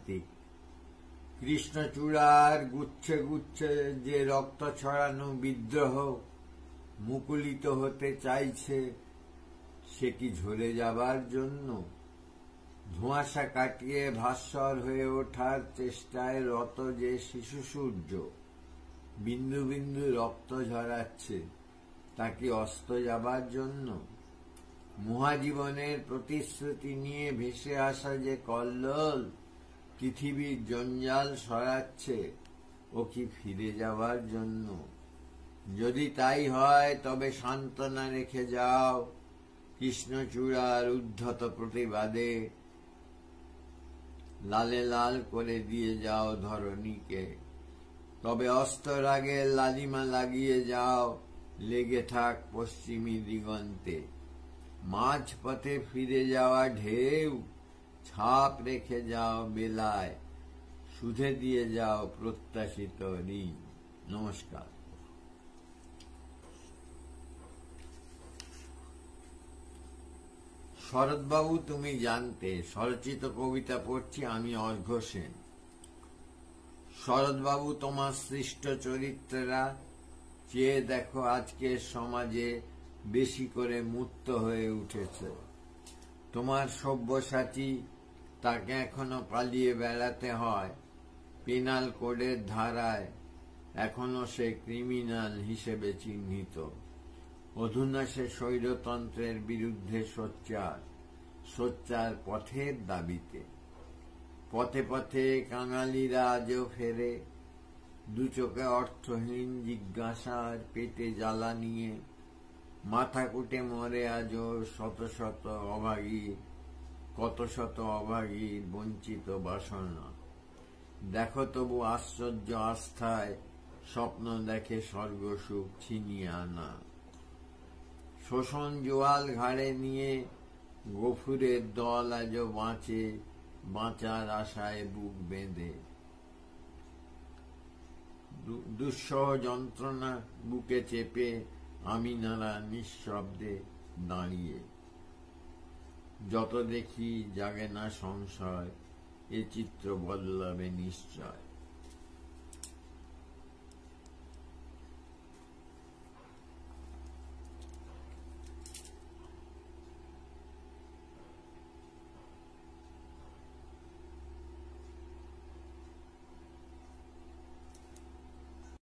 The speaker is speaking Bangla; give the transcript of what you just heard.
কার্তিক। কৃষ্ণচূড়ার গুচ্ছে গুচ্ছে যে রক্ত ছড়ানো বিদ্রোহ মুকুলিত হতে চাইছে, সে কি ঝরে যাবার জন্য? ধোঁয়াশা কাটিয়ে ভাস্বর হয়ে ওঠার চেষ্টায় রত যে শিশু সূর্য বিন্দু বিন্দু রক্ত ঝরাচ্ছে, তা কি অস্ত যাবার জন্য? মহাজীবনের প্রতিশ্রুতি নিয়ে ভেসে আসা যে কল্লোল পৃথিবীর জঞ্জাল সরাচ্ছে, ও কি ফিরে যাবার জন্য? যদি তাই হয় তবে সান্ত্বনা রেখে যাও কৃষ্ণচূড়ার উদ্ধত প্রতিবাদে, লালে লাল করে দিয়ে যাও ধরণীকে। তবে অস্তর আগে লালিমা লাগিয়ে যাও, লেগে থাক পশ্চিমী দিগন্তে। মাঝ পথে ফিরে যাওয়া ঢেউ ছাপ রেখে যাও বেলায়, শুধে দিয়ে যাও প্রত্যাশিত ঋণ। নমস্কার। শরৎবাবু, তুমি জানতে স্বরচিত কবিতা পড়ছি আমি, অর্ঘ্য সেন। শরৎবাবু, তোমার সৃষ্ট চরিত্ররা চেয়ে দেখো আজকের সমাজে বেশি করে মূর্ত হয়ে উঠেছে। তোমার সব্যসাচী, তাকে এখনো পালিয়ে বেড়াতে হয় পেনাল কোডের ধারায়, এখনো সে ক্রিমিনাল হিসেবে চিহ্নিত। অধুনা সে স্বৈরতন্ত্রের বিরুদ্ধে সোচ্চার পথের দাবিতে। পথে পথে কাঙালিরা আজও ফেরে, দু চোখে অর্থহীন জিজ্ঞাসার পেটে জ্বালা নিয়ে। মাথা কুটে মরে আজও শত শত অভাগী, কত শত অভাগীর বঞ্চিত বাসনা। দেখো তবু আশ্চর্য আস্থায় স্বপ্ন দেখে স্বর্গসুখ ছিনিয়ে আনা। শোষণ জোয়াল ঘাড়ে নিয়ে গফুরের দল আজও বাঁচে, বাঁচার আশায় বুক বেঁধে। দুঃসহ যন্ত্রণা বুকে চেপে আমিনারা নিঃশব্দে দাঁড়িয়ে। যত দেখি জাগে না সংশয়, এ চিত্র বদলাবে নিশ্চয়।